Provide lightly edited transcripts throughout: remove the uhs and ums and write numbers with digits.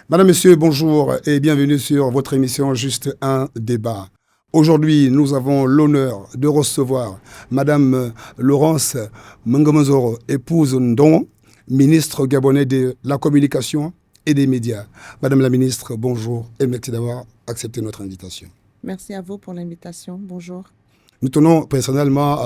Madame, Monsieur, bonjour et bienvenue sur votre émission Juste un débat. Aujourd'hui, nous avons l'honneur de recevoir Madame Laurence Mangomazoro, épouse Ndon, ministre gabonais de la communication et des médias. Madame la ministre, bonjour et merci d'avoir accepté notre invitation. Merci à vous pour l'invitation. Bonjour. Nous tenons personnellement,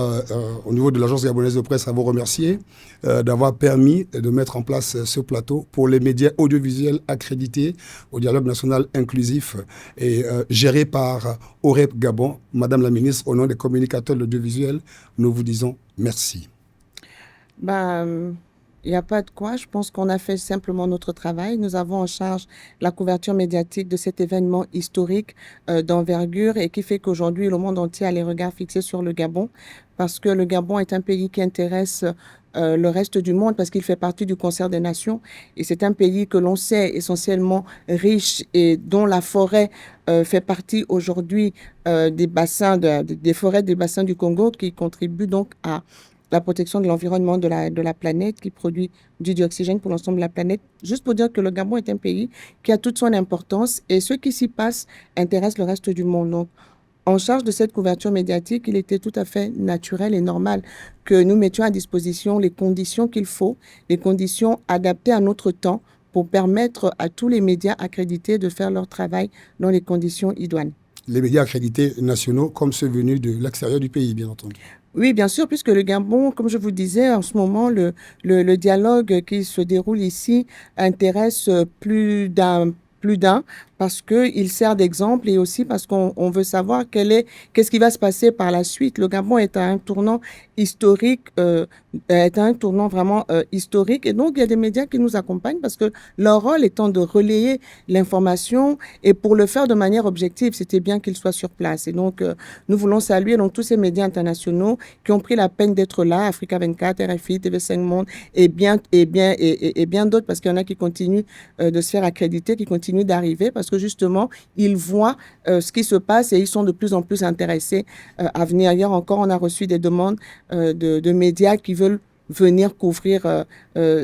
au niveau de l'Agence gabonaise de presse, à vous remercier d'avoir permis de mettre en place ce plateau pour les médias audiovisuels accrédités au dialogue national inclusif et géré par OREP Gabon. Madame la ministre, au nom des communicateurs de l'audiovisuel, nous vous disons merci. Il n'y a pas de quoi. Je pense qu'on a fait simplement notre travail. Nous avons en charge la couverture médiatique de cet événement historique d'envergure et qui fait qu'aujourd'hui, le monde entier a les regards fixés sur le Gabon parce que le Gabon est un pays qui intéresse le reste du monde parce qu'il fait partie du concert des nations et c'est un pays que l'on sait essentiellement riche et dont la forêt fait partie aujourd'hui des bassins, des forêts des bassins du Congo qui contribuent donc à la protection de l'environnement de la planète, qui produit du dioxygène pour l'ensemble de la planète. Juste pour dire que le Gabon est un pays qui a toute son importance et ce qui s'y passe intéresse le reste du monde. Donc, en charge de cette couverture médiatique, il était tout à fait naturel et normal que nous mettions à disposition les conditions qu'il faut, les conditions adaptées à notre temps pour permettre à tous les médias accrédités de faire leur travail dans les conditions idoines. Les médias accrédités nationaux comme ceux venus de l'extérieur du pays, bien entendu. Oui, bien sûr, puisque le Gabon, comme je vous disais, en ce moment, le dialogue qui se déroule ici intéresse plus d'un, parce qu'il sert d'exemple et aussi parce qu'on veut savoir qu'est-ce qui va se passer par la suite. Le Gabon est à un tournant historique, vraiment historique. Et donc, il y a des médias qui nous accompagnent parce que leur rôle étant de relayer l'information et pour le faire de manière objective, c'était bien qu'ils soient sur place. Et donc, nous voulons saluer donc, tous ces médias internationaux qui ont pris la peine d'être là, Africa 24, RFI, TV5 Monde et bien d'autres parce qu'il y en a qui continuent de se faire accréditer, qui continuent d'arriver parce que justement, ils voient ce qui se passe et ils sont de plus en plus intéressés à venir. Hier encore, on a reçu des demandes de médias qui veulent venir couvrir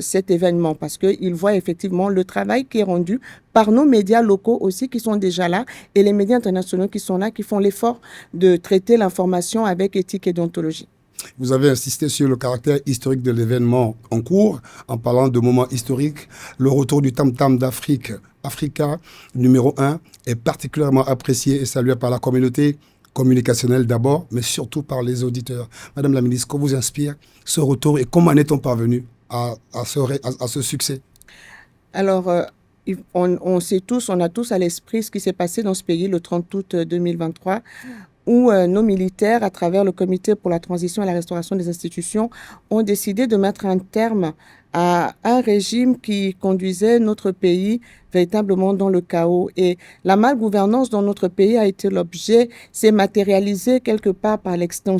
cet événement parce qu'ils voient effectivement le travail qui est rendu par nos médias locaux aussi qui sont déjà là et les médias internationaux qui sont là, qui font l'effort de traiter l'information avec éthique et déontologie. Vous avez insisté sur le caractère historique de l'événement en cours, en parlant de moments historiques. Le retour du Tam-Tam d'Afrique, Africa numéro 1, est particulièrement apprécié et salué par la communauté communicationnelle d'abord, mais surtout par les auditeurs. Madame la ministre, que vous inspire ce retour et comment est-on parvenu à ce succès? Alors, on sait tous, on a tous à l'esprit ce qui s'est passé dans ce pays le 30 août 2023, où nos militaires, à travers le Comité pour la transition et la restauration des institutions, ont décidé de mettre un terme à un régime qui conduisait notre pays véritablement dans le chaos. Et la malgouvernance dans notre pays a été l'objet, s'est matérialisée quelque part par l'extinction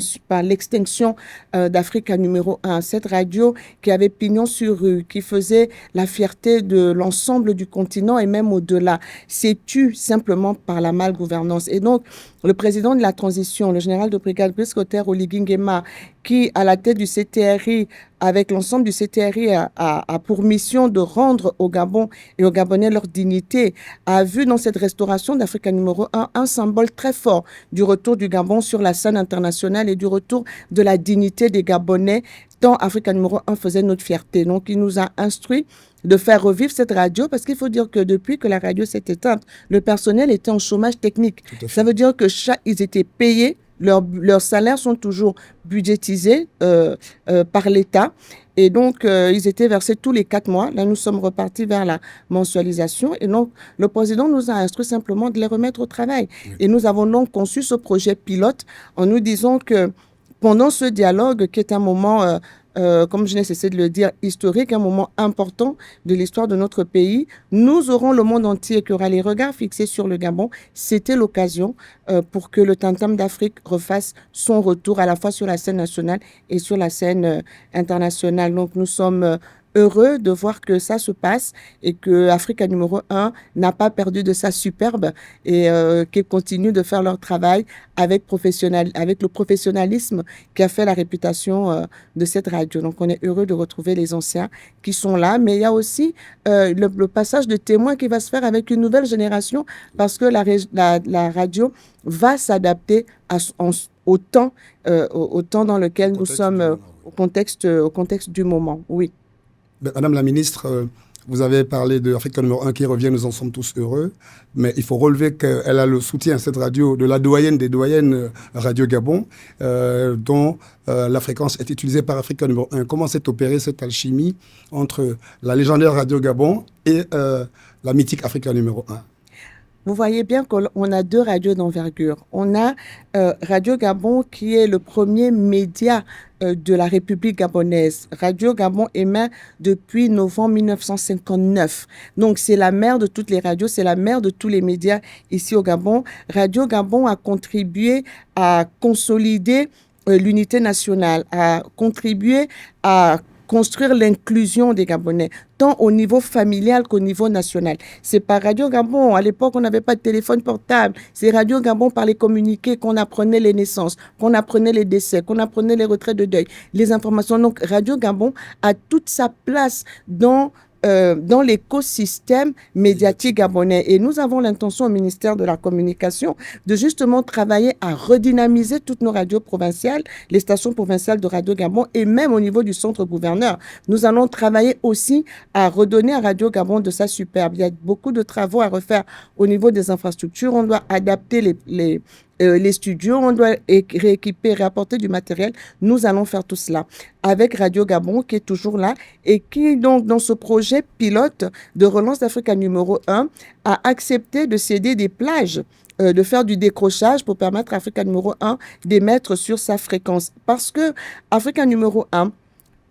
d'Africa numéro 1. Cette radio qui avait pignon sur rue, qui faisait la fierté de l'ensemble du continent et même au-delà, s'est tue simplement par la malgouvernance. Et donc, le président de la transition, le général de brigade Brice Clotaire Oligui Nguema, qui, à la tête du CTRI, avec l'ensemble du CTRI, a pour mission de rendre au Gabon et aux Gabonais leur dignité, a vu dans cette restauration d'Africa numéro 1 un symbole très fort du retour du Gabon sur la scène internationale et du retour de la dignité des Gabonais, tant Africa numéro 1 faisait notre fierté. Donc, il nous a instruit de faire revivre cette radio parce qu'il faut dire que depuis que la radio s'est éteinte, le personnel était en chômage technique. Ça veut dire que ils étaient payés, leurs salaires sont toujours budgétisés par l'État. Et donc, ils étaient versés tous les 4 mois. Là, nous sommes repartis vers la mensualisation. Et donc, le président nous a instruit simplement de les remettre au travail. Oui. Et nous avons donc conçu ce projet pilote en nous disant que pendant ce dialogue, qui est un moment comme je n'ai cessé de le dire, historique, un moment important de l'histoire de notre pays. Nous aurons le monde entier qui aura les regards fixés sur le Gabon. C'était l'occasion pour que le Tam-Tam d'Afrique refasse son retour à la fois sur la scène nationale et sur la scène internationale. Donc nous sommes heureux de voir que ça se passe et que Africa numéro 1 n'a pas perdu de sa superbe et qu'ils continuent de faire leur travail avec le professionnalisme qui a fait la réputation de cette radio. Donc, on est heureux de retrouver les anciens qui sont là, mais il y a aussi le passage de témoin qui va se faire avec une nouvelle génération parce que la radio va s'adapter au temps, au temps dans lequel nous sommes, au contexte du moment. Oui. Madame la ministre, vous avez parlé de Africa numéro 1 qui revient, nous en sommes tous heureux, mais il faut relever qu'elle a le soutien, cette radio, de la doyenne des doyennes, Radio Gabon, dont la fréquence est utilisée par Africa numéro 1. Comment s'est opérée cette alchimie entre la légendaire Radio Gabon et la mythique Africa numéro 1? Vous voyez bien qu'on a deux radios d'envergure. On a Radio Gabon qui est le premier média de la République gabonaise. Radio Gabon émet depuis novembre 1959. Donc, c'est la mère de toutes les radios, c'est la mère de tous les médias ici au Gabon. Radio Gabon a contribué à consolider l'unité nationale, a contribué à construire l'inclusion des Gabonais, tant au niveau familial qu'au niveau national. C'est par Radio Gabon, à l'époque on n'avait pas de téléphone portable, c'est Radio Gabon par les communiqués qu'on apprenait les naissances, qu'on apprenait les décès, qu'on apprenait les retraits de deuil, les informations. Donc Radio Gabon a toute sa place dans l'écosystème médiatique gabonais. Et nous avons l'intention au ministère de la Communication de justement travailler à redynamiser toutes nos radios provinciales, les stations provinciales de Radio Gabon et même au niveau du centre gouverneur. Nous allons travailler aussi à redonner à Radio Gabon de sa superbe. Il y a beaucoup de travaux à refaire au niveau des infrastructures. On doit adapter les studios, on doit rééquiper, réapporter du matériel. Nous allons faire tout cela avec Radio Gabon qui est toujours là et qui, donc, dans ce projet pilote de relance d'Africa numéro 1, a accepté de céder des plages, de faire du décrochage pour permettre à Africa numéro 1 d'émettre sur sa fréquence. Parce que Africa numéro 1,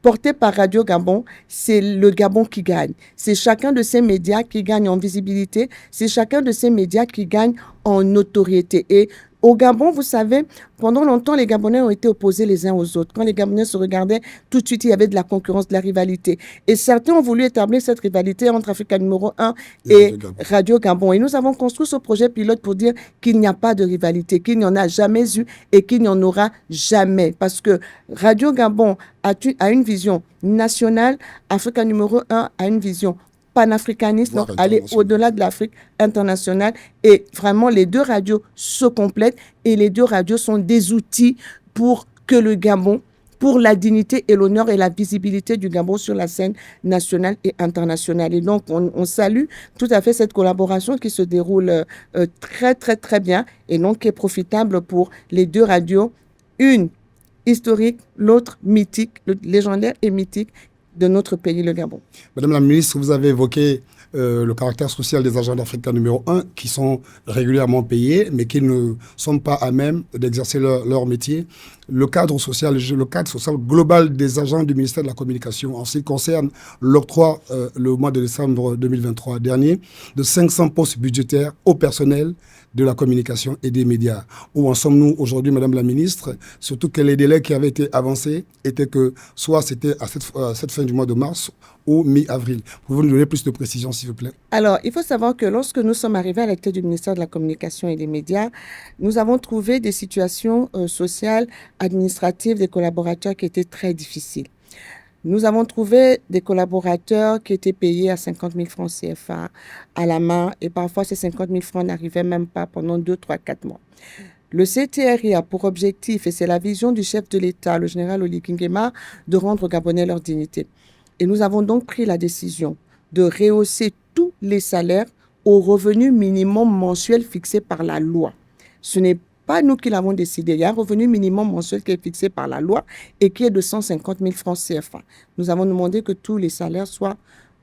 porté par Radio Gabon, c'est le Gabon qui gagne. C'est chacun de ces médias qui gagne en visibilité, c'est chacun de ces médias qui gagne en notoriété. Et au Gabon, vous savez, pendant longtemps, les Gabonais ont été opposés les uns aux autres. Quand les Gabonais se regardaient, tout de suite, il y avait de la concurrence, de la rivalité. Et certains ont voulu établir cette rivalité entre Africa numéro 1 et Radio Gabon. Et nous avons construit ce projet pilote pour dire qu'il n'y a pas de rivalité, qu'il n'y en a jamais eu et qu'il n'y en aura jamais. Parce que Radio Gabon a une vision nationale, Africa numéro 1 a une vision panafricaniste, donc aller au-delà de l'Afrique internationale. Et vraiment, les deux radios se complètent et les deux radios sont des outils pour que le Gabon, pour la dignité et l'honneur et la visibilité du Gabon sur la scène nationale et internationale. Et donc, on salue tout à fait cette collaboration qui se déroule très, très, très bien et donc qui est profitable pour les deux radios, une historique, l'autre mythique, légendaire et mythique, de notre pays, le Gabon. Madame la ministre, vous avez évoqué le caractère social des agents d'Africa numéro 1 qui sont régulièrement payés, mais qui ne sont pas à même d'exercer leur métier. Le cadre social global des agents du ministère de la Communication en ce qui concerne l'octroi le mois de décembre 2023 dernier de 500 postes budgétaires au personnel de la communication et des médias. Où en sommes-nous aujourd'hui, Madame la Ministre? Surtout que les délais qui avaient été avancés étaient que soit c'était à cette fin du mois de mars ou mi-avril. Pouvez-vous nous donner plus de précisions, s'il vous plaît? Alors, il faut savoir que lorsque nous sommes arrivés à la tête du ministère de la Communication et des médias, nous avons trouvé des situations sociales, administratives des collaborateurs qui étaient très difficiles. Nous avons trouvé des collaborateurs qui étaient payés à 50 000 francs CFA à la main et parfois ces 50 000 francs n'arrivaient même pas pendant 2, 3, 4 mois. Le CTRI a pour objectif, et c'est la vision du chef de l'État, le général Oligui Nguema, de rendre aux Gabonais leur dignité. Et nous avons donc pris la décision de rehausser tous les salaires au revenu minimum mensuel fixé par la loi. Ce n'est pas nous qui l'avons décidé. Il y a un revenu minimum mensuel qui est fixé par la loi et qui est de 150 000 francs CFA. Nous avons demandé que tous les salaires soient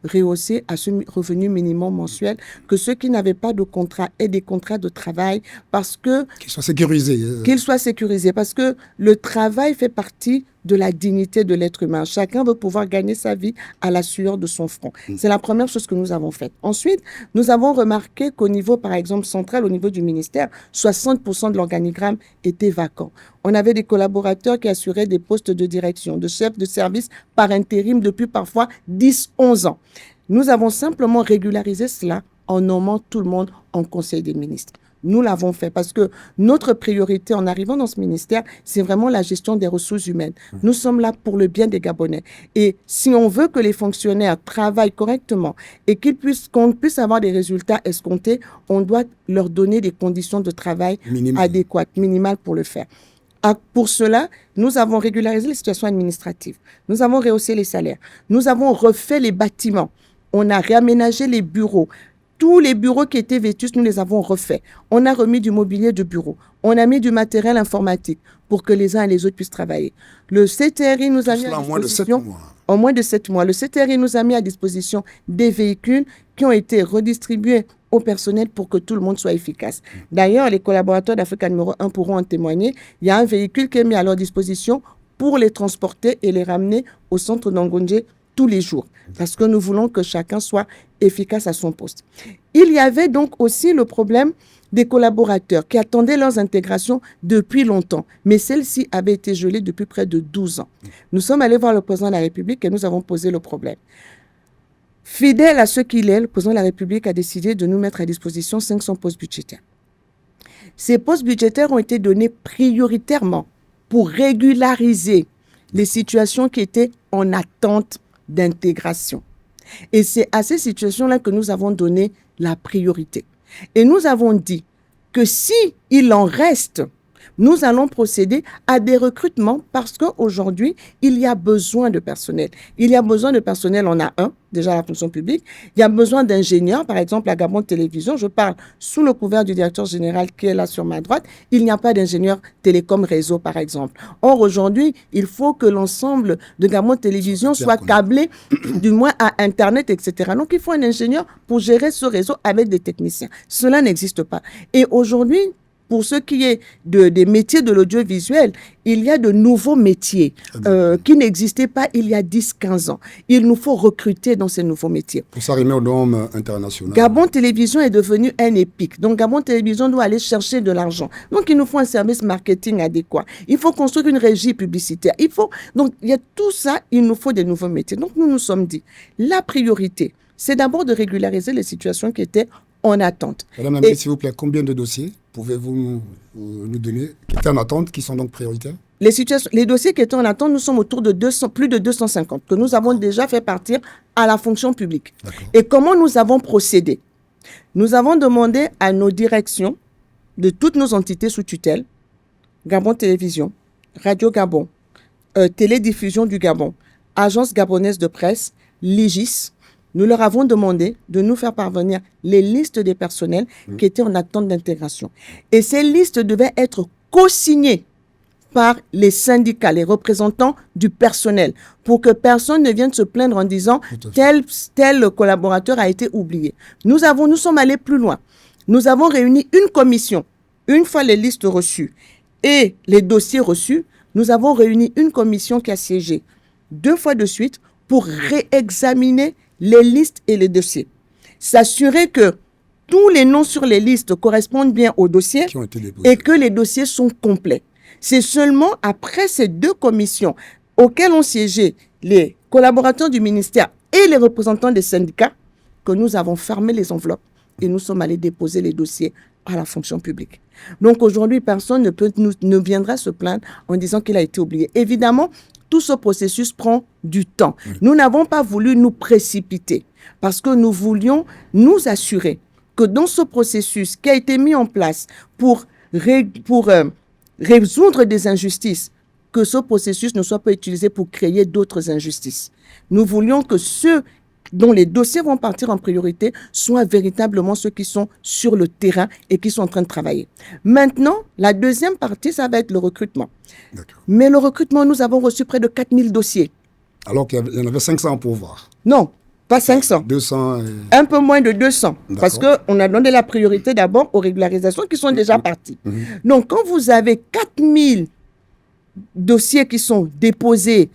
rehaussés à ce revenu minimum mensuel, que ceux qui n'avaient pas de contrat aient des contrats de travail parce que... Qu'ils soient sécurisés. Qu'ils soient sécurisés parce que le travail fait partie de la dignité de l'être humain. Chacun veut pouvoir gagner sa vie à la sueur de son front. C'est la première chose que nous avons faite. Ensuite, nous avons remarqué qu'au niveau, par exemple, central, au niveau du ministère, 60% de l'organigramme était vacant. On avait des collaborateurs qui assuraient des postes de direction, de chefs de service par intérim depuis parfois 10-11 ans. Nous avons simplement régularisé cela en nommant tout le monde en Conseil des ministres. Nous l'avons fait parce que notre priorité en arrivant dans ce ministère, c'est vraiment la gestion des ressources humaines. Nous sommes là pour le bien des Gabonais. Et si on veut que les fonctionnaires travaillent correctement et qu'on puisse avoir des résultats escomptés, on doit leur donner des conditions de travail adéquates, minimales pour le faire. Pour cela, nous avons régularisé les situations administratives. Nous avons rehaussé les salaires. Nous avons refait les bâtiments. On a réaménagé les bureaux. Tous les bureaux qui étaient vétustes, nous les avons refaits. On a remis du mobilier de bureau. On a mis du matériel informatique pour que les uns et les autres puissent travailler. Le CTRI nous a mis à disposition... En moins de 7 mois. Le CTRI nous a mis à disposition des véhicules qui ont été redistribués au personnel pour que tout le monde soit efficace. D'ailleurs, les collaborateurs d'Africa numéro 1 pourront en témoigner. Il y a un véhicule qui est mis à leur disposition pour les transporter et les ramener au centre d'Angonje tous les jours, parce que nous voulons que chacun soit efficace à son poste. Il y avait donc aussi le problème des collaborateurs qui attendaient leurs intégrations depuis longtemps, mais celle-ci avait été gelée depuis près de 12 ans. Nous sommes allés voir le président de la République et nous avons posé le problème. Fidèle à ce qu'il est, le président de la République a décidé de nous mettre à disposition 500 postes budgétaires. Ces postes budgétaires ont été donnés prioritairement pour régulariser les situations qui étaient en attente d'intégration. Et c'est à ces situations-là que nous avons donné la priorité. Et nous avons dit que si il en reste, nous allons procéder à des recrutements parce qu'aujourd'hui, il y a besoin de personnel. Il y a besoin de personnel, on a déjà la fonction publique. Il y a besoin d'ingénieurs, par exemple, à Gabon Télévision. Je parle sous le couvert du directeur général qui est là sur ma droite. Il n'y a pas d'ingénieur télécom réseau, par exemple. Or, aujourd'hui, il faut que l'ensemble de Gabon Télévision soit câblé, du moins à Internet, etc. Donc, il faut un ingénieur pour gérer ce réseau avec des techniciens. Cela n'existe pas. Et aujourd'hui, pour ce qui est des métiers de l'audiovisuel, il y a de nouveaux métiers qui n'existaient pas il y a 10-15 ans. Il nous faut recruter dans ces nouveaux métiers. Pour s'arrimer aux normes internationales. Gabon Télévision est devenu un EPIC. Donc, Gabon Télévision doit aller chercher de l'argent. Donc, il nous faut un service marketing adéquat. Il faut construire une régie publicitaire. Donc, il y a tout ça, il nous faut des nouveaux métiers. Donc, nous nous sommes dit, la priorité, c'est d'abord de régulariser les situations qui étaient en attente. Madame la ministre, s'il vous plaît, combien de dossiers pouvez-vous nous donner qui étaient en attente, qui sont donc prioritaires? Les dossiers qui étaient en attente, nous sommes autour de plus de 250 que nous avons déjà fait partir à la fonction publique. Et comment nous avons procédé? Nous avons demandé à nos directions de toutes nos entités sous tutelle, Gabon Télévision, Radio Gabon, Télédiffusion du Gabon, Agence gabonaise de presse, l'IGIS, nous leur avons demandé de nous faire parvenir les listes des personnels qui étaient en attente d'intégration. Et ces listes devaient être co-signées par les syndicats, les représentants du personnel, pour que personne ne vienne se plaindre en disant tel collaborateur a été oublié. Nous sommes allés plus loin. Nous avons réuni une commission. Une fois les listes reçues et les dossiers reçus, nous avons réuni une commission qui a siégé 2 fois de suite pour réexaminer les listes et les dossiers. S'assurer que tous les noms sur les listes correspondent bien aux dossiers et que les dossiers sont complets. C'est seulement après ces 2 commissions auxquelles ont siégé les collaborateurs du ministère et les représentants des syndicats que nous avons fermé les enveloppes et nous sommes allés déposer les dossiers à la fonction publique. Donc aujourd'hui, personne ne viendra se plaindre en disant qu'il a été oublié. Évidemment, tout ce processus prend du temps. Nous n'avons pas voulu nous précipiter parce que nous voulions nous assurer que dans ce processus qui a été mis en place pour résoudre des injustices, que ce processus ne soit pas utilisé pour créer d'autres injustices. Nous voulions que ceux dont les dossiers vont partir en priorité soient véritablement ceux qui sont sur le terrain et qui sont en train de travailler. Maintenant, la deuxième partie, ça va être le recrutement. Mais le recrutement, nous avons reçu près de 4000 dossiers. Alors qu'il y en avait 500 pour voir. Non, pas 500. 200. Un peu moins de 200. Parce qu'on a donné la priorité d'abord aux régularisations qui sont déjà parties. Donc, quand vous avez 4000 dossiers qui sont déposés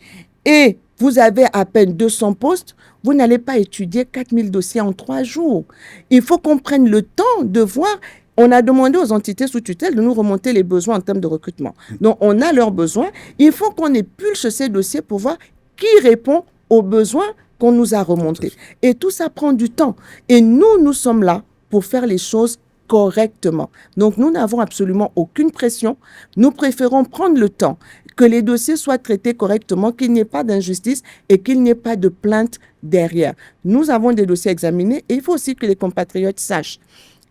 et vous avez à peine 200 postes, vous n'allez pas étudier 4000 dossiers en 3 jours. Il faut qu'on prenne le temps de voir. On a demandé aux entités sous tutelle de nous remonter les besoins en termes de recrutement. Donc, on a leurs besoins. Il faut qu'on épulche ces dossiers pour voir qui répond aux besoins qu'on nous a remontés. Et tout ça prend du temps. Et nous sommes là pour faire les choses correctement. Donc, nous n'avons absolument aucune pression. Nous préférons prendre le temps que les dossiers soient traités correctement, qu'il n'y ait pas d'injustice et qu'il n'y ait pas de plainte derrière. Nous avons des dossiers examinés et il faut aussi que les compatriotes sachent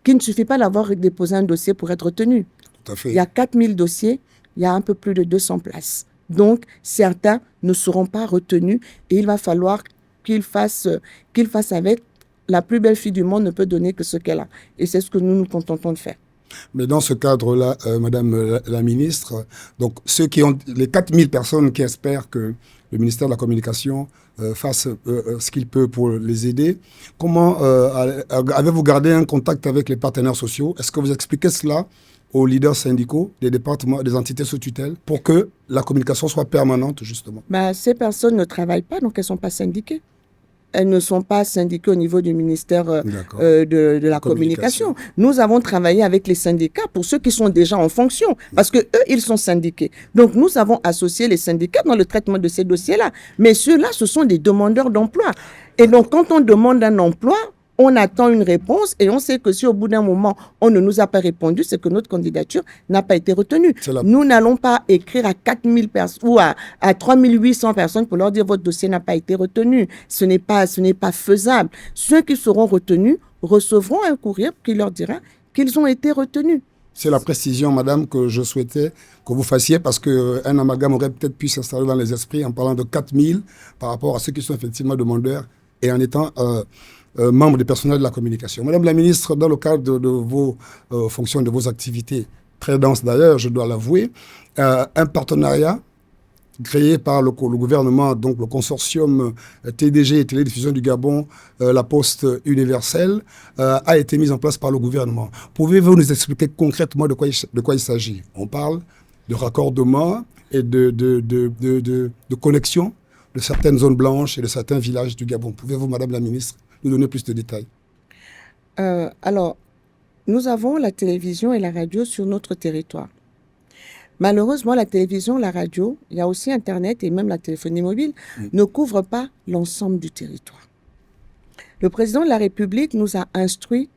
qu'il ne suffit pas d'avoir déposé un dossier pour être retenu. Tout à fait. Il y a 4000 dossiers, il y a un peu plus de 200 places. Donc, certains ne seront pas retenus et il va falloir qu'ils fassent avec. La plus belle fille du monde ne peut donner que ce qu'elle a. Et c'est ce que nous nous contentons de faire. Mais dans ce cadre-là, Madame la ministre, donc les 4000 personnes qui espèrent que le ministère de la Communication fasse ce qu'il peut pour les aider, comment avez-vous gardé un contact avec les partenaires sociaux? Est-ce que vous expliquez cela aux leaders syndicaux des départements, des entités sous tutelle, pour que la communication soit permanente, justement? Ces personnes ne travaillent pas, donc elles ne sont pas syndiquées. Elles ne sont pas syndiquées au niveau du ministère de la Communication. Nous avons travaillé avec les syndicats pour ceux qui sont déjà en fonction, parce que eux, ils sont syndiqués. Donc, nous avons associé les syndicats dans le traitement de ces dossiers-là. Mais ceux-là, ce sont des demandeurs d'emploi. Et donc, quand on demande un emploi, on attend une réponse et on sait que si au bout d'un moment, on ne nous a pas répondu, c'est que notre candidature n'a pas été retenue. Nous n'allons pas écrire à 4000 personnes ou à 3800 personnes pour leur dire votre dossier n'a pas été retenu. Ce n'est pas faisable. Ceux qui seront retenus recevront un courrier qui leur dira qu'ils ont été retenus. C'est la précision, madame, que je souhaitais que vous fassiez parce qu'un amalgame aurait peut-être pu s'installer dans les esprits en parlant de 4000 par rapport à ceux qui sont effectivement demandeurs et en étant membres du personnel de la communication. Madame la ministre, dans le cadre de vos fonctions, de vos activités, très denses d'ailleurs, je dois l'avouer, un partenariat créé par le gouvernement, donc le consortium TDG et Télédiffusion du Gabon, la Poste Universelle, a été mis en place par le gouvernement. Pouvez-vous nous expliquer concrètement de quoi il s'agit? On parle de raccordement et de connexion de certaines zones blanches et de certains villages du Gabon. Pouvez-vous, Madame la ministre, nous donner plus de détails? Alors, nous avons la télévision et la radio sur notre territoire. Malheureusement, la télévision, la radio, il y a aussi Internet et même la téléphonie mobile, ne couvrent pas l'ensemble du territoire. Le président de la République nous a instruit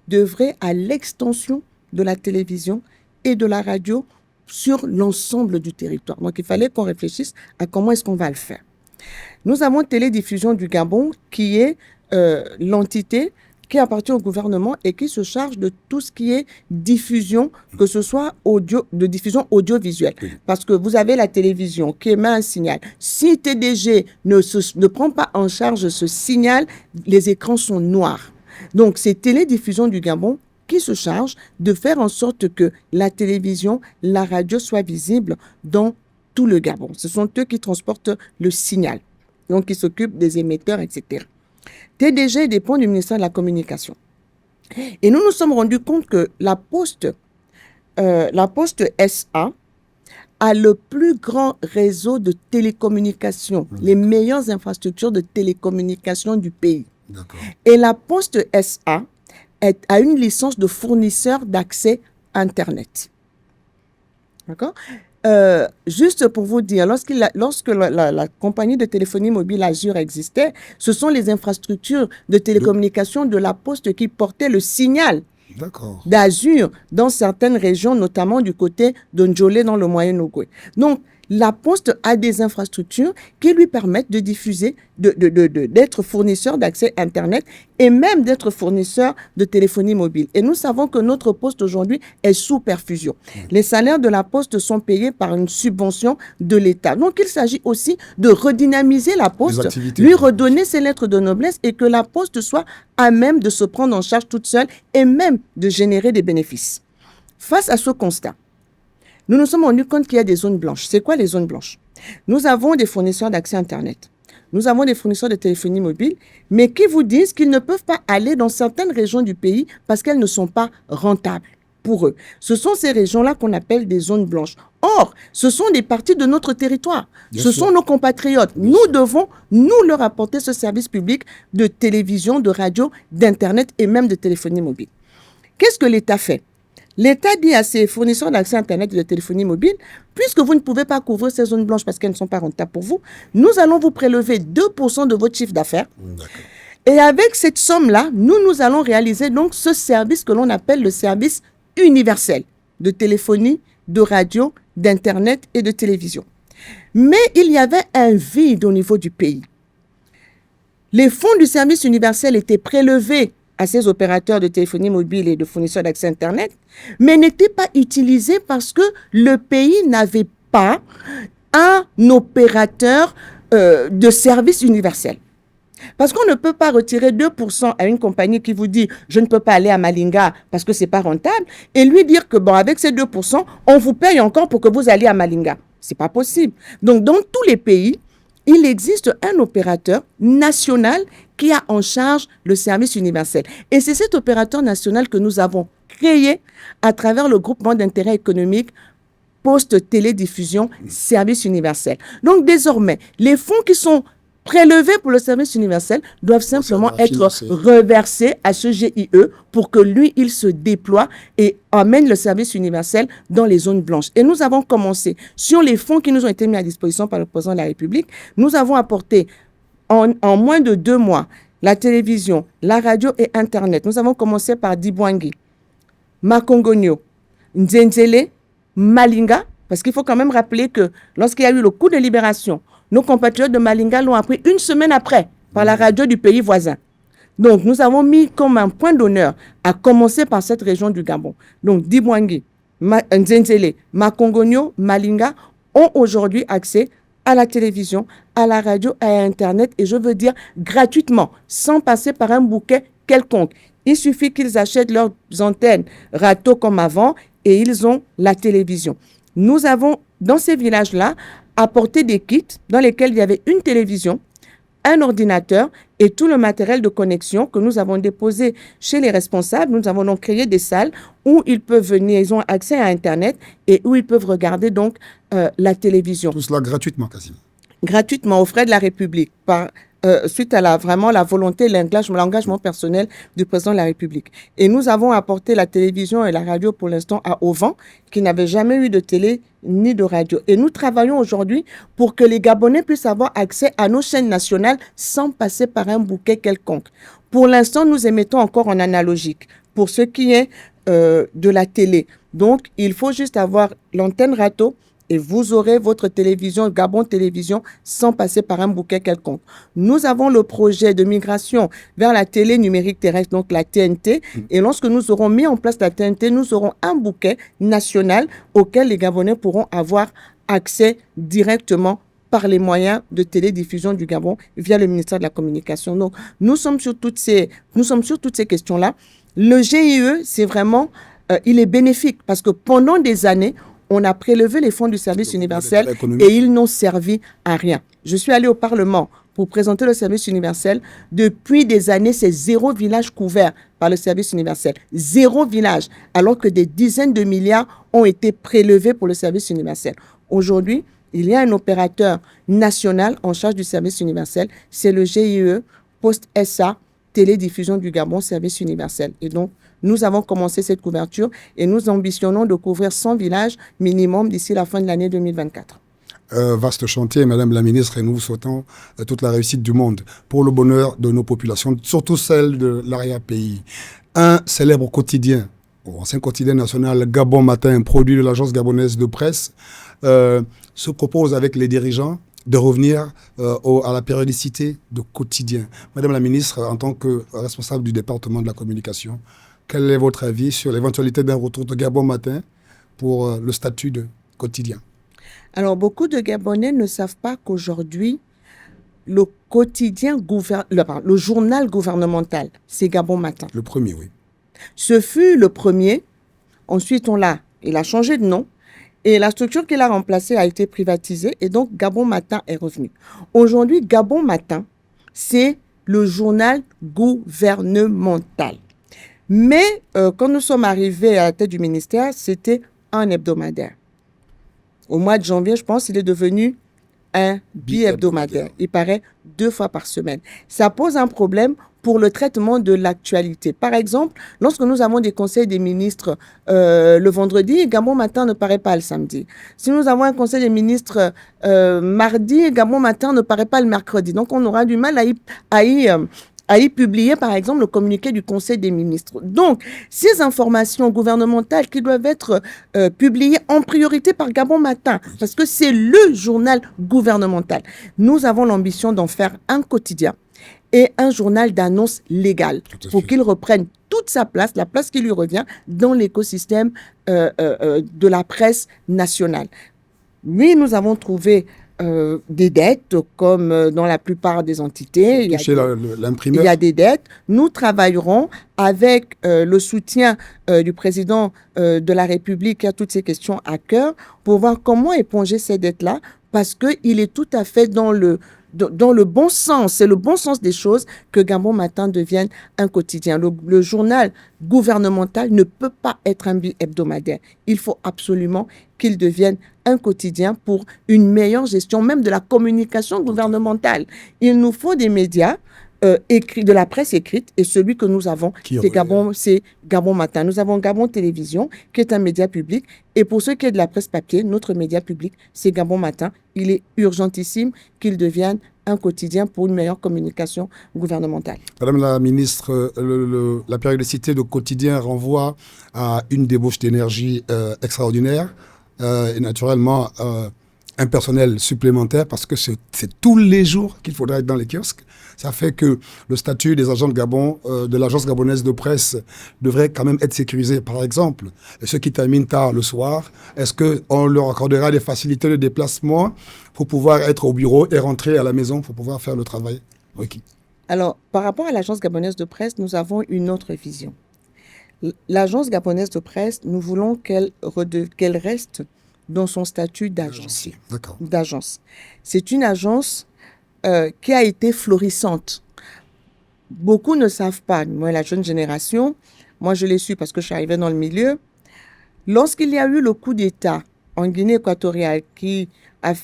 d'œuvrer à l'extension de la télévision et de la radio sur l'ensemble du territoire. Donc, il fallait qu'on réfléchisse à comment est-ce qu'on va le faire. Nous avons Télédiffusion du Gabon, qui est l'entité qui appartient au gouvernement et qui se charge de tout ce qui est diffusion, que ce soit de diffusion audiovisuelle. Parce que vous avez la télévision qui émet un signal. Si TDG ne prend pas en charge ce signal, les écrans sont noirs. Donc, c'est Télédiffusion du Gabon qui se charge de faire en sorte que la télévision, la radio soient visibles dans tout le Gabon. Ce sont eux qui transportent le signal. Donc, ils s'occupent des émetteurs, etc. TDG dépend du ministère de la Communication. Et nous nous sommes rendus compte que la Poste SA a le plus grand réseau de télécommunications, les meilleures infrastructures de télécommunications du pays. Et la Poste SA a une licence de fournisseur d'accès Internet. D'accord ? Juste pour vous dire, lorsque la compagnie de téléphonie mobile Azure existait, ce sont les infrastructures de télécommunication de la Poste qui portaient le signal d'Azure dans certaines régions, notamment du côté de Ndjolé dans le Moyen-Ogooué. Donc, la Poste a des infrastructures qui lui permettent de diffuser, d'être fournisseur d'accès Internet et même d'être fournisseur de téléphonie mobile. Et nous savons que notre Poste aujourd'hui est sous perfusion. Les salaires de la Poste sont payés par une subvention de l'État. Donc, il s'agit aussi de redynamiser la Poste, lui redonner ses lettres de noblesse et que la Poste soit à même de se prendre en charge toute seule et même de générer des bénéfices. Face à ce constat, nous nous sommes rendus compte qu'il y a des zones blanches. C'est quoi les zones blanches? Nous avons des fournisseurs d'accès Internet. Nous avons des fournisseurs de téléphonie mobile, mais qui vous disent qu'ils ne peuvent pas aller dans certaines régions du pays parce qu'elles ne sont pas rentables. pour eux. Ce sont ces régions-là qu'on appelle des zones blanches. Or, ce sont des parties de notre territoire. Bien ce sûr. sont nos compatriotes. Bien Nous sûr. devons, nous leur apporter ce service public de télévision, de radio, d'Internet et même de téléphonie mobile. Qu'est-ce que l'État fait? L'État dit à ses fournisseurs d'accès Internet et de téléphonie mobile, puisque vous ne pouvez pas couvrir ces zones blanches parce qu'elles ne sont pas rentables pour vous, nous allons vous prélever 2% de votre chiffre d'affaires. D'accord. Et avec cette somme-là, nous allons réaliser donc ce service que l'on appelle le service universel de téléphonie, de radio, d'Internet et de télévision. Mais il y avait un vide au niveau du pays. Les fonds du service universel étaient prélevés à ces opérateurs de téléphonie mobile et de fournisseurs d'accès Internet, mais n'étaient pas utilisés parce que le pays n'avait pas un opérateur de service universel. Parce qu'on ne peut pas retirer 2% à une compagnie qui vous dit « je ne peux pas aller à Malinga parce que ce n'est pas rentable » et lui dire que bon, avec ces 2%, on vous paye encore pour que vous alliez à Malinga. Ce n'est pas possible. Donc, dans tous les pays, il existe un opérateur national qui a en charge le service universel. Et c'est cet opérateur national que nous avons créé à travers le groupement d'intérêt économique Poste Télédiffusion Service Universel. Donc, désormais, les fonds qui sont prélevés pour le service universel doivent simplement être reversés à ce GIE pour que lui, il se déploie et amène le service universel dans les zones blanches. Et nous avons commencé sur les fonds qui nous ont été mis à disposition par le président de la République. Nous avons apporté en moins de 2 mois la télévision, la radio et Internet. Nous avons commencé par Dibwangi, Makongonio, Nzenzele, Malinga, parce qu'il faut quand même rappeler que lorsqu'il y a eu le coup de libération, nos compatriotes de Malinga l'ont appris 1 semaine après par la radio du pays voisin. Donc, nous avons mis comme un point d'honneur à commencer par cette région du Gabon. Donc, Dibwangi, Nzenzele, Makongonio, Malinga ont aujourd'hui accès à la télévision, à la radio, à Internet, et je veux dire gratuitement, sans passer par un bouquet quelconque. Il suffit qu'ils achètent leurs antennes râteaux comme avant et ils ont la télévision. Nous avons, dans ces villages-là, apporté des kits dans lesquels il y avait une télévision, un ordinateur et tout le matériel de connexion que nous avons déposé chez les responsables. Nous avons donc créé des salles où ils peuvent venir, ils ont accès à Internet et où ils peuvent regarder donc la télévision. Tout cela gratuitement, quasiment. Gratuitement, aux frais de la République, suite à la volonté, l'engagement personnel du président de la République. Et nous avons apporté la télévision et la radio pour l'instant à Ovan, qui n'avait jamais eu de télé ni de radio. Et nous travaillons aujourd'hui pour que les Gabonais puissent avoir accès à nos chaînes nationales sans passer par un bouquet quelconque. Pour l'instant, nous émettons encore en analogique pour ce qui est de la télé. Donc, il faut juste avoir l'antenne râteau et vous aurez votre télévision, Gabon Télévision, sans passer par un bouquet quelconque. Nous avons le projet de migration vers la télé numérique terrestre, donc la TNT. Et lorsque nous aurons mis en place la TNT, nous aurons un bouquet national auquel les Gabonais pourront avoir accès directement par les moyens de télédiffusion du Gabon via le ministère de la Communication. Donc, nous sommes sur toutes ces questions-là. Le GIE, c'est vraiment, il est bénéfique parce que pendant des années, on a prélevé les fonds du service universel et ils n'ont servi à rien. Je suis allée au Parlement pour présenter le service universel. Depuis des années, c'est 0 village couvert par le service universel. 0 village, alors que des dizaines de milliards ont été prélevés pour le service universel. Aujourd'hui, il y a un opérateur national en charge du service universel. C'est le GIE, Poste SA, Télédiffusion du Gabon, service universel. Et donc, nous avons commencé cette couverture et nous ambitionnons de couvrir 100 villages minimum d'ici la fin de l'année 2024. Vaste chantier, Madame la Ministre, et nous vous souhaitons toute la réussite du monde pour le bonheur de nos populations, surtout celles de l'arrière-pays. Un célèbre quotidien, ancien quotidien national, Gabon Matin, produit de l'agence gabonaise de presse, se propose avec les dirigeants de revenir à la périodicité de quotidien. Madame la Ministre, en tant que responsable du département de la communication, quel est votre avis sur l'éventualité d'un retour de Gabon Matin pour le statut de quotidien? Alors, beaucoup de Gabonais ne savent pas qu'aujourd'hui, le quotidien, le journal gouvernemental, c'est Gabon Matin. Le premier, oui. Ce fut le premier. Ensuite, il a changé de nom. Et la structure qu'il a remplacée a été privatisée. Et donc, Gabon Matin est revenu. Aujourd'hui, Gabon Matin, c'est le journal gouvernemental. Mais quand nous sommes arrivés à la tête du ministère, c'était un hebdomadaire. Au mois de janvier, je pense, il est devenu un bi-hebdomadaire. Il paraît 2 fois par semaine. Ça pose un problème pour le traitement de l'actualité. Par exemple, lorsque nous avons des conseils des ministres le vendredi, Gabon Matin ne paraît pas le samedi. Si nous avons un conseil des ministres mardi, Gabon Matin ne paraît pas le mercredi. Donc, on aura du mal à y publier, par exemple, le communiqué du Conseil des ministres. Donc, ces informations gouvernementales qui doivent être publiées en priorité par Gabon Matin, parce que c'est le journal gouvernemental. Nous avons l'ambition d'en faire un quotidien et un journal d'annonce légale pour qu'il reprenne toute sa place, la place qui lui revient dans l'écosystème de la presse nationale. Oui, nous avons trouvé des dettes, comme dans la plupart des entités. Il y a des dettes. Nous travaillerons avec le soutien du président de la République qui a toutes ces questions à cœur pour voir comment éponger ces dettes-là, parce qu'il est tout à fait dans le bon sens, c'est le bon sens des choses que Gabon Matin devienne un quotidien. Le journal gouvernemental ne peut pas être un bi-hebdomadaire. Il faut absolument qu'il devienne un quotidien pour une meilleure gestion même de la communication gouvernementale. Il nous faut des médias écrits, de la presse écrite, et celui que nous avons, c'est Gabon Matin. Nous avons Gabon Télévision, qui est un média public, et pour ce qui est de la presse papier, notre média public, c'est Gabon Matin. Il est urgentissime qu'il devienne un quotidien pour une meilleure communication gouvernementale. Madame la ministre, la périodicité de quotidien renvoie à une débauche d'énergie extraordinaire, et naturellement un personnel supplémentaire, parce que c'est tous les jours qu'il faudra être dans les kiosques. Ça fait que le statut des agents de Gabon, de l'agence gabonaise de presse, devrait quand même être sécurisé. Par exemple, ceux qui terminent tard le soir, est-ce qu'on leur accordera des facilités de déplacement pour pouvoir être au bureau et rentrer à la maison pour pouvoir faire le travail requis? Alors, par rapport à l'agence gabonaise de presse, nous avons une autre vision. L'agence gabonaise de presse, nous voulons qu'elle reste dans son statut d'agence. C'est une agence qui a été florissante. Beaucoup ne savent pas, moi la jeune génération, moi je l'ai su parce que je suis arrivée dans le milieu, lorsqu'il y a eu le coup d'État en Guinée équatoriale qui a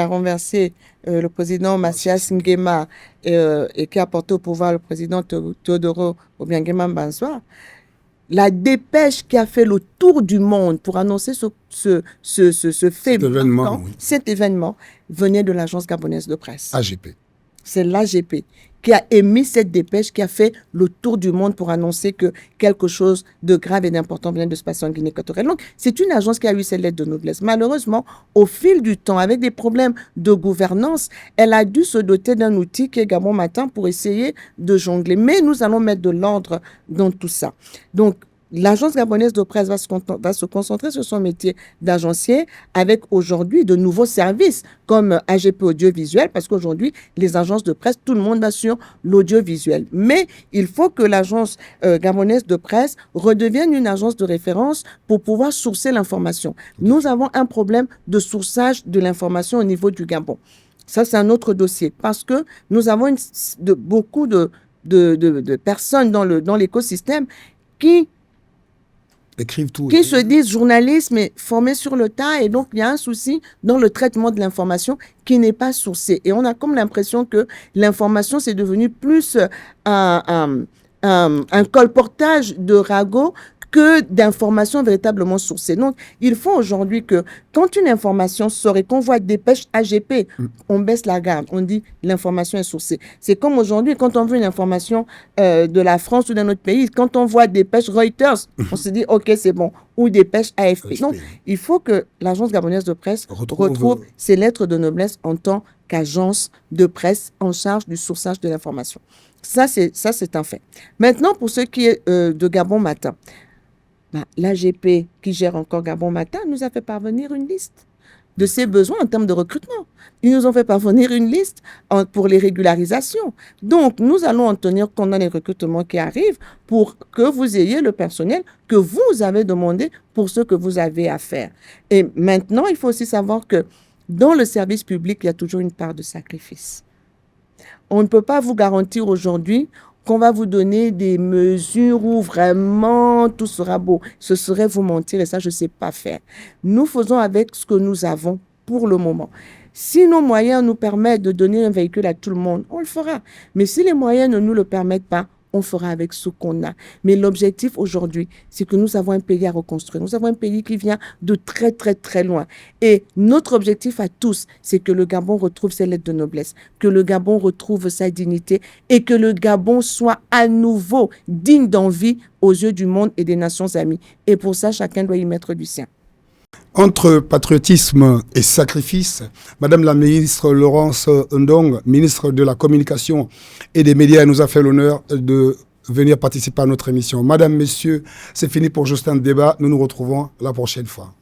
renversé le président Mathias Nguema et qui a porté au pouvoir le président Teodoro Obiangema Mbanzwa, la dépêche qui a fait le tour du monde pour annoncer cet événement venait de l'agence gabonaise de presse. AGP. C'est l'AGP qui a émis cette dépêche, qui a fait le tour du monde pour annoncer que quelque chose de grave et d'important venait de se passer en Guinée équatoriale. Donc, c'est une agence qui a eu ses lettres de noblesse. Malheureusement, au fil du temps, avec des problèmes de gouvernance, elle a dû se doter d'un outil qui est Gabon Matin pour essayer de jongler. Mais nous allons mettre de l'ordre dans tout ça. Donc, l'agence gabonaise de presse va se concentrer sur son métier d'agencier avec aujourd'hui de nouveaux services comme AGP audiovisuel, parce qu'aujourd'hui, les agences de presse, tout le monde va sur l'audiovisuel. Mais il faut que l'agence gabonaise de presse redevienne une agence de référence pour pouvoir sourcer l'information. Nous avons un problème de sourçage de l'information au niveau du Gabon. Ça, c'est un autre dossier parce que nous avons beaucoup de personnes dans l'écosystème qui se disent journalistes, mais formés sur le tas. Et donc, il y a un souci dans le traitement de l'information qui n'est pas sourcé. Et on a comme l'impression que l'information, c'est devenu plus un colportage de ragots que d'informations véritablement sourcées. Donc, il faut aujourd'hui que, quand une information sort et qu'on voit dépêche AGP, on baisse la garde. On dit l'information est sourcée. C'est comme aujourd'hui, quand on veut une information de la France ou d'un autre pays, quand on voit dépêche Reuters, on se dit, OK, c'est bon, ou dépêche AFP. Donc, il faut que l'agence gabonaise de presse retrouve ses lettres de noblesse en tant qu'agence de presse en charge du sourçage de l'information. Ça, c'est un fait. Maintenant, pour ce qui est de Gabon Matin, l'AGP qui gère encore Gabon Matin nous a fait parvenir une liste de ses besoins en termes de recrutement. Ils nous ont fait parvenir une liste pour les régularisations. Donc, nous allons en tenir compte dans les recrutements qui arrivent pour que vous ayez le personnel que vous avez demandé pour ce que vous avez à faire. Et maintenant, il faut aussi savoir que dans le service public, il y a toujours une part de sacrifice. On ne peut pas vous garantir aujourd'hui qu'on va vous donner des mesures où vraiment tout sera beau. Ce serait vous mentir et ça, je ne sais pas faire. Nous faisons avec ce que nous avons pour le moment. Si nos moyens nous permettent de donner un véhicule à tout le monde, on le fera. Mais si les moyens ne nous le permettent pas, on fera avec ce qu'on a. Mais l'objectif aujourd'hui, c'est que nous avons un pays à reconstruire. Nous avons un pays qui vient de très, très, très loin. Et notre objectif à tous, c'est que le Gabon retrouve ses lettres de noblesse, que le Gabon retrouve sa dignité et que le Gabon soit à nouveau digne d'envie aux yeux du monde et des nations amies. Et pour ça, chacun doit y mettre du sien. Entre patriotisme et sacrifice, Madame la ministre Laurence Ndong, ministre de la Communication et des Médias, nous a fait l'honneur de venir participer à notre émission. Madame, Messieurs, c'est fini pour Justin Débat. Nous nous retrouvons la prochaine fois.